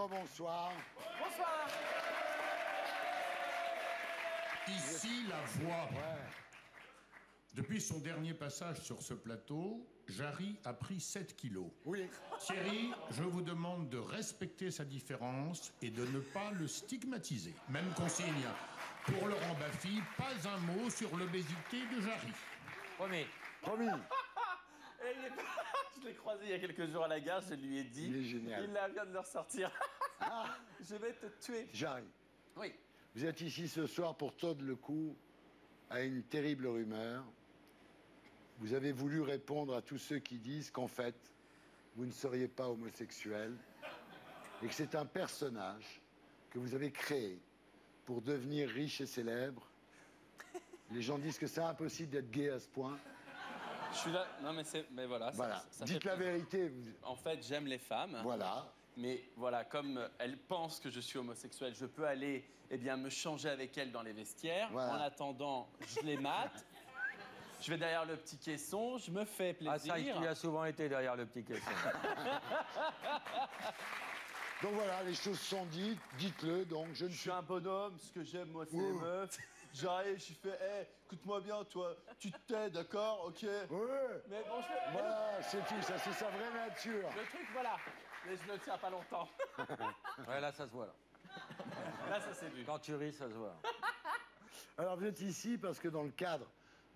rebonsoir. Bonsoir. Ici, la voix. Depuis son dernier passage sur ce plateau, Jarry a pris 7 kilos. Oui. Thierry, je vous demande de respecter sa différence et de ne pas le stigmatiser. Même consigne. Pour Laurent Baffy, pas un mot sur l'obésité de Jarry. Promis. Promis. Et je l'ai croisé il y a quelques jours à la gare, je lui ai dit. Il est génial. Il vient de le ressortir. Je vais te tuer. Jarry, Oui. vous êtes ici ce soir pour tordre le cou à une terrible rumeur. Vous avez voulu répondre à tous ceux qui disent qu'en fait, vous ne seriez pas homosexuel et que c'est un personnage que vous avez créé pour devenir riche et célèbre. Les gens disent que c'est impossible d'être gay à ce point. Je suis là. Non, mais voilà. Voilà. Ça Dites fait la plaisir. vérité. En fait, j'aime les femmes. Voilà. Mais voilà, comme elles pensent que je suis homosexuel, je peux aller me changer avec elles dans les vestiaires. Voilà. En attendant, je les mate. Je vais derrière le petit caisson, je me fais plaisir. Ah, ça, il a souvent été derrière le petit caisson. Donc voilà, les choses sont dites. Dites-le. Donc je ne Je suis suis un bonhomme, ce que j'aime, moi, c'est les meufs. J'arrive, je fais, hey, écoute-moi bien, toi, tu te tais, d'accord, ok. Ouais. Mais bon, je Voilà, c'est tout. Ça, c'est sa vraie nature. le truc, voilà. Mais je ne le tiens pas longtemps. Ouais, là, ça se voit, là. Là, ça s'est vu. Quand tu ris, ça se voit. Alors vous êtes ici parce que dans le cadre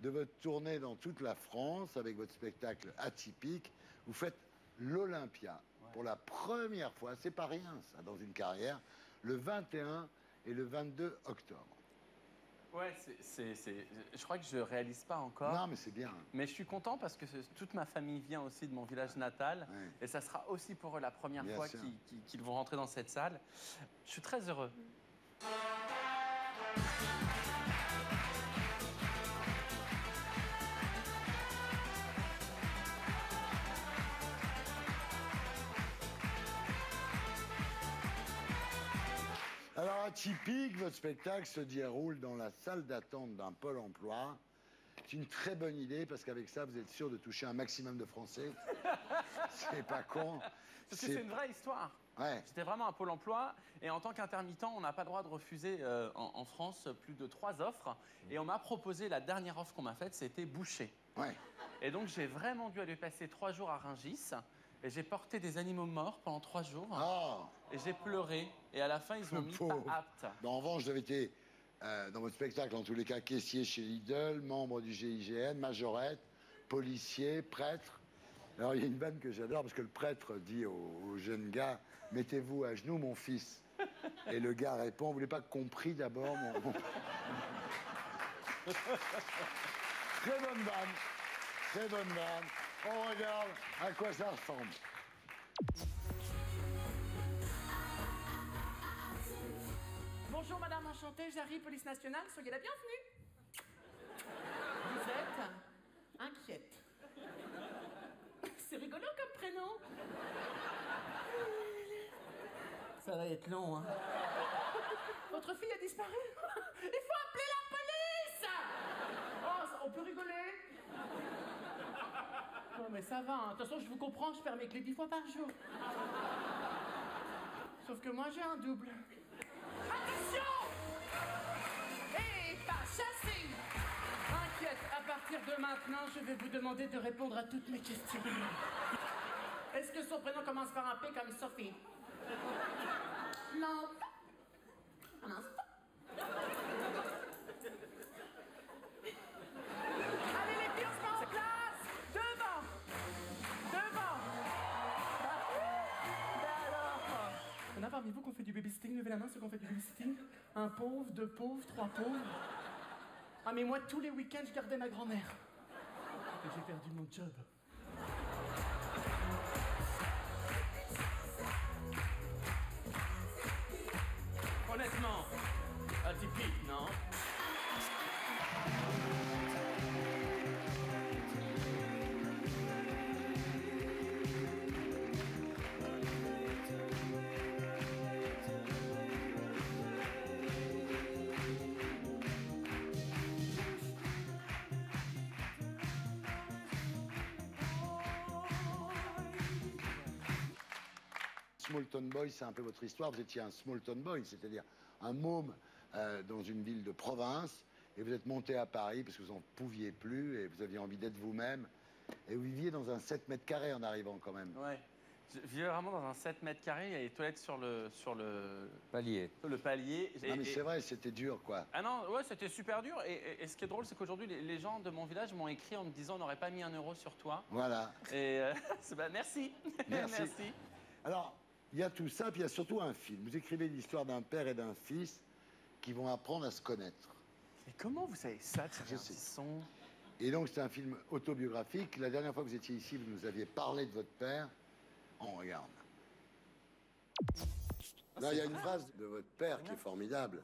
de votre tournée dans toute la France, avec votre spectacle atypique, vous faites l'Olympia pour la première fois. C'est pas rien, ça, dans une carrière, le 21 et le 22 octobre. Ouais, je crois que je réalise pas encore. Non, mais c'est bien. Mais je suis content parce que toute ma famille vient aussi de mon village natal. Ouais. Et ça sera aussi pour eux la première Bien fois sûr. qu'ils vont rentrer dans cette salle. Je suis très heureux. Alors, atypique, votre spectacle se déroule dans la salle d'attente d'un pôle emploi. C'est une très bonne idée parce qu'avec ça, vous êtes sûr de toucher un maximum de Français. C'est pas con. Parce que c'est une vraie histoire. Ouais. J'étais vraiment à Pôle emploi et en tant qu'intermittent, on n'a pas le droit de refuser en France plus de 3 offres. Et on m'a proposé, la dernière offre qu'on m'a faite, c'était boucher. Ouais. Et donc j'ai vraiment dû aller passer 3 jours à Rungis. Et j'ai porté des animaux morts pendant 3 jours. Ah, Et j'ai pleuré. Et à la fin, ils ont mis pauvre. pas apte. Ben, en revanche, vous avez été, dans votre spectacle, en tous les cas, caissier chez Lidl, membre du GIGN, majorette, policier, prêtre. Alors, il y a une vanne que j'adore, parce que le prêtre dit au jeune gars, « Mettez-vous à genoux, mon fils. » Et le gars répond, « Vous voulez pas compris d'abord, mon... » Très bonne vanne. Très bonne vanne. On regarde à quoi ça ressemble. Bonjour madame, enchantée, Jarry, police nationale, soyez la bienvenue. Vous êtes inquiète. C'est rigolo comme prénom. Ça va être long, hein. Votre fille a disparu. Il faut appeler la police. Oh, on peut rigoler. Oh, mais ça va, hein. De toute façon, je vous comprends, je perds mes clés 10 fois par jour. Sauf que moi, j'ai un double. Attention! Et pas chasser! Inquiète, à partir de maintenant, je vais vous demander de répondre à toutes mes questions. Est-ce que son prénom commence par un P comme Sophie? Non. Un instant. Allez les filles, on se met en place! Devant! Devant! Il y en a parmi vous qu'on fait du babysitting, levez la main ceux qu'on fait du babysitting. Un pauvre, 2 pauvres, 3 pauvres. Ah mais moi tous les week-ends je gardais ma grand-mère. Et j'ai perdu mon job. Honnêtement, atypique, non? Small Town Boy, c'est un peu votre histoire. Vous étiez un Small Town Boy, c'est-à-dire un môme dans une ville de province. Et vous êtes monté à Paris parce que vous n'en pouviez plus et vous aviez envie d'être vous-même. Et vous viviez dans un 7 mètres carrés en arrivant quand même. Ouais. Je vivais vraiment dans un 7 mètres carrés, il y a les toilettes sur le Palier. palier. Non, mais c'est vrai, c'était dur, quoi. Ah non, ouais, c'était super dur. Et ce qui est drôle, c'est qu'aujourd'hui, les gens de mon village m'ont écrit en me disant on n'aurait pas mis 1 euro sur toi. Voilà. Et merci. Merci. Alors, il y a tout ça, puis il y a surtout un film. Vous écrivez l'histoire d'un père et d'un fils qui vont apprendre à se connaître. Et comment vous savez ça, Je Thierry sais. Ardisson? Et donc, c'est un film autobiographique. La dernière fois que vous étiez ici, vous nous aviez parlé de votre père. On regarde. Là, il y a une phrase de votre père qui est formidable.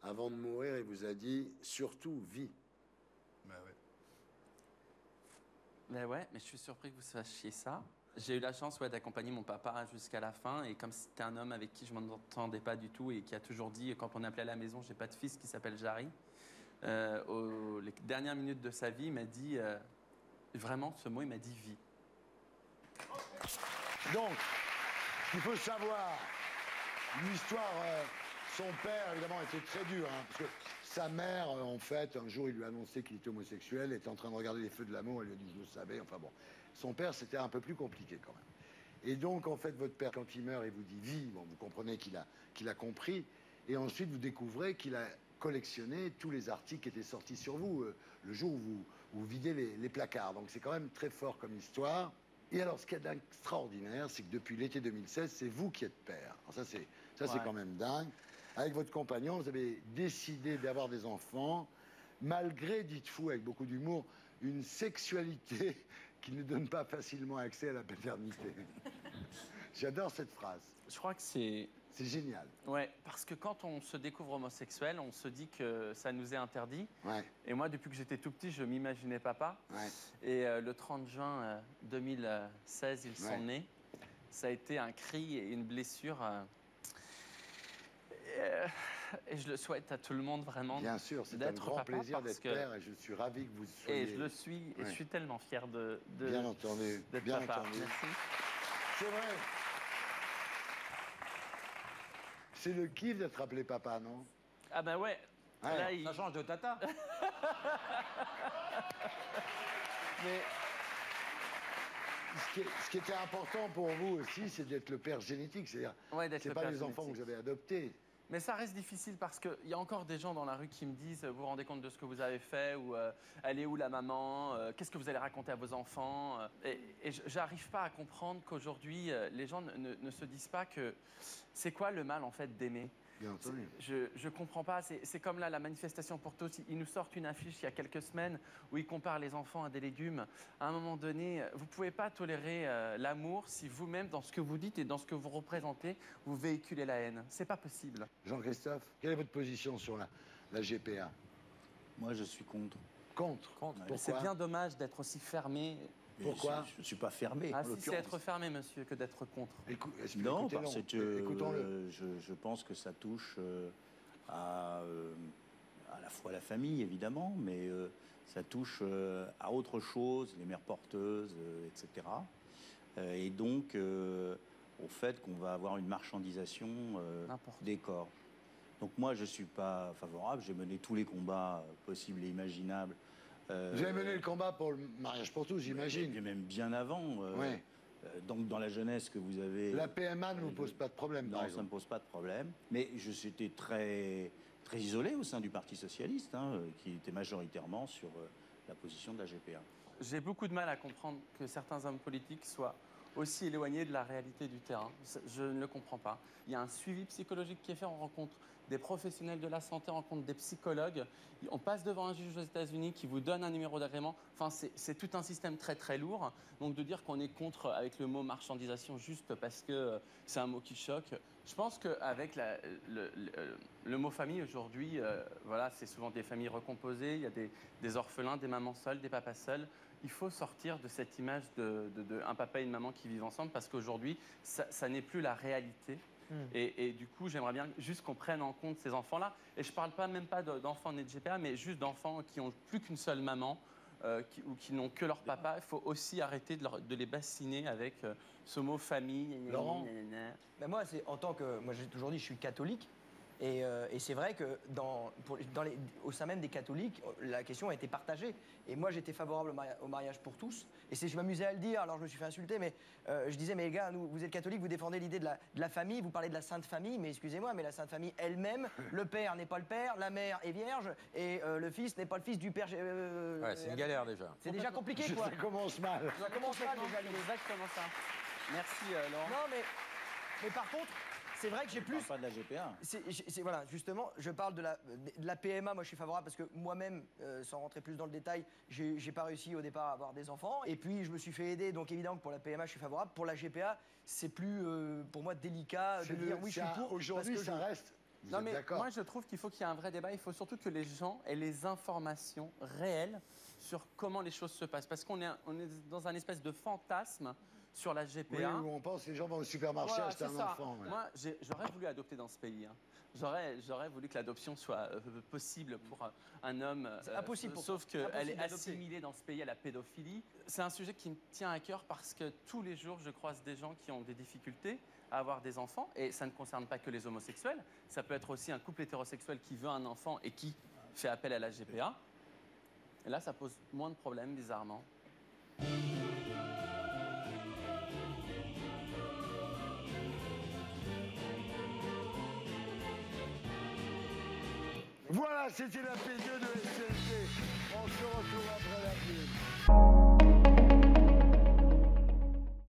Avant de mourir, il vous a dit « Surtout, vis ». Bah ouais. Mais je suis surpris que vous sachiez ça. J'ai eu la chance d'accompagner mon papa jusqu'à la fin. Et comme c'était un homme avec qui je ne m'entendais pas du tout et qui a toujours dit, quand on appelait à la maison, j'ai pas de fils qui s'appelle Jarry, les dernières minutes de sa vie, il m'a dit, vraiment, ce mot, il m'a dit « vie ». Donc, il faut savoir, l'histoire, son père, évidemment, était très dur, hein, parce que sa mère, en fait, un jour, il lui a annoncé qu'il était homosexuel, elle était en train de regarder les feux de l'amour, elle lui a dit « je le savais », enfin bon. Son père, c'était un peu plus compliqué, quand même. Et donc, en fait, votre père, quand il meurt, il vous dit « vie », bon, vous comprenez qu'il a compris, et ensuite, vous découvrez qu'il a collectionné tous les articles qui étaient sortis sur vous, le jour où vous videz les placards. Donc, c'est quand même très fort comme histoire. Et alors, ce qu'il y a d'extraordinaire, c'est que depuis l'été 2016, c'est vous qui êtes père. Alors ça, c'est quand même dingue. Avec votre compagnon, vous avez décidé d'avoir des enfants, malgré, dites-vous, avec beaucoup d'humour, une sexualité qui ne donne pas facilement accès à la paternité. J'adore cette phrase. Je crois que c'est... C'est génial. Ouais, parce que quand on se découvre homosexuel, on se dit que ça nous est interdit. Ouais. Et moi, depuis que j'étais tout petit, je m'imaginais papa. Ouais. Et le 30 juin 2016, ils sont nés. Ça a été un cri et une blessure. Et je le souhaite à tout le monde, vraiment. Bien sûr, c'est un grand papa plaisir parce d'être père et je suis ravi que vous soyez... Et je le suis, et je suis tellement fier Bien entendu, d'être bien papa. entendu. Merci. C'est vrai. C'est le kiff d'être appelé papa, non? Ah ben ouais. Ouais. Là, Ça change de tata. Mais Ce qui était important pour vous aussi, c'est d'être le père génétique. C'est-à-dire, ouais, d'être c'est le pas père les enfants que génétique. vous avez adoptés. Mais ça reste difficile parce qu'il y a encore des gens dans la rue qui me disent vous vous rendez compte de ce que vous avez fait ou elle est où la maman qu'est-ce que vous allez raconter à vos enfants et j'arrive pas à comprendre qu'aujourd'hui les gens ne se disent pas que c'est quoi le mal en fait d'aimer. Bien entendu. Je comprends pas. C'est comme là, la manifestation pour tous. Ils nous sortent une affiche il y a quelques semaines où ils comparent les enfants à des légumes. À un moment donné, vous pouvez pas tolérer l'amour si vous-même, dans ce que vous dites et dans ce que vous représentez, vous véhiculez la haine. C'est pas possible. Jean-Christophe, quelle est votre position sur la GPA? Moi, je suis contre. Contre. Pourquoi? C'est bien dommage d'être aussi fermé. Mais Pourquoi? je ne suis pas fermé. Ah en si, c'est l'occurrence. être fermé, monsieur, que d'être contre. Non, Écoutez-le. parce que Écoutons-le. je pense que ça touche à la fois la famille, évidemment, mais ça touche à autre chose, les mères porteuses, etc. Et donc, au fait qu'on va avoir une marchandisation des corps. Donc moi, je ne suis pas favorable. J'ai mené tous les combats possibles et imaginables. Vous avez mené le combat pour le mariage pour tous, j'imagine. Même bien avant. Ouais. Donc dans la jeunesse que vous avez... La PMA ne vous pose pas de problème, par Non, ça ne exemple. me pose pas de problème. Mais j'étais très isolé au sein du Parti Socialiste, hein, qui était majoritairement sur la position de la GPA. J'ai beaucoup de mal à comprendre que certains hommes politiques soient aussi éloignés de la réalité du terrain. Je ne le comprends pas. Il y a un suivi psychologique qui est fait, on rencontre des professionnels de la santé, on rencontre des psychologues. On passe devant un juge aux États-Unis qui vous donne un numéro d'agrément. Enfin, c'est tout un système très très lourd. Donc de dire qu'on est contre avec le mot marchandisation juste parce que c'est un mot qui choque. Je pense qu'avec le mot famille aujourd'hui, voilà, c'est souvent des familles recomposées. Il y a des orphelins, des mamans seules, des papas seuls. Il faut sortir de cette image de un papa et une maman qui vivent ensemble parce qu'aujourd'hui, ça n'est plus la réalité. Et du coup, j'aimerais bien juste qu'on prenne en compte ces enfants-là. Et je ne parle même pas d'enfants nés de GPA, mais juste d'enfants qui ont plus qu'une seule maman, ou qui n'ont que leur papa, il faut aussi arrêter de les bassiner avec ce mot famille. Laurent ? Ben moi, moi j'ai toujours dit, je suis catholique. Et c'est vrai que au sein même des catholiques, la question a été partagée. Et moi, j'étais favorable au mariage pour tous. Et je m'amusais à le dire, alors je me suis fait insulter, mais je disais, mais les gars, vous êtes catholiques, vous défendez l'idée de la famille, vous parlez de la Sainte Famille, mais excusez-moi, mais la Sainte Famille elle-même, le père n'est pas le père, la mère est vierge, et le fils n'est pas le fils du père. Ouais, c'est une galère déjà. C'est déjà compliqué, quoi. Ça commence mal. Ça commence mal, déjà. C'est exactement ça. Merci, Laurent. Non, mais par contre, c'est vrai que j'ai plus... On parle pas de la GPA. Voilà, justement, je parle de la PMA. Moi, je suis favorable parce que moi-même, sans rentrer plus dans le détail, j'ai pas réussi au départ à avoir des enfants. Et puis, je me suis fait aider. Donc, évidemment, que pour la PMA, je suis favorable. Pour la GPA, c'est plus, pour moi, délicat de dire oui, je suis pour. Aujourd'hui, ça reste. Non, mais moi, je trouve qu'il faut qu'il y ait un vrai débat. Il faut surtout que les gens aient les informations réelles sur comment les choses se passent. Parce qu'on est dans un espèce de fantasme sur la GPA. Oui, où on pense que les gens vont au supermarché acheter un enfant. Ouais. Moi, j'aurais voulu adopter dans ce pays. Hein. J'aurais voulu que l'adoption soit possible pour un homme. C'est impossible. Sauf qu'elle est assimilée dans ce pays à la pédophilie. C'est un sujet qui me tient à cœur parce que tous les jours, je croise des gens qui ont des difficultés à avoir des enfants. Et ça ne concerne pas que les homosexuels. Ça peut être aussi un couple hétérosexuel qui veut un enfant et qui fait appel à la GPA. Et là, ça pose moins de problèmes, bizarrement. Voilà, c'était la P2 de SCLC. On se retrouve après la pub.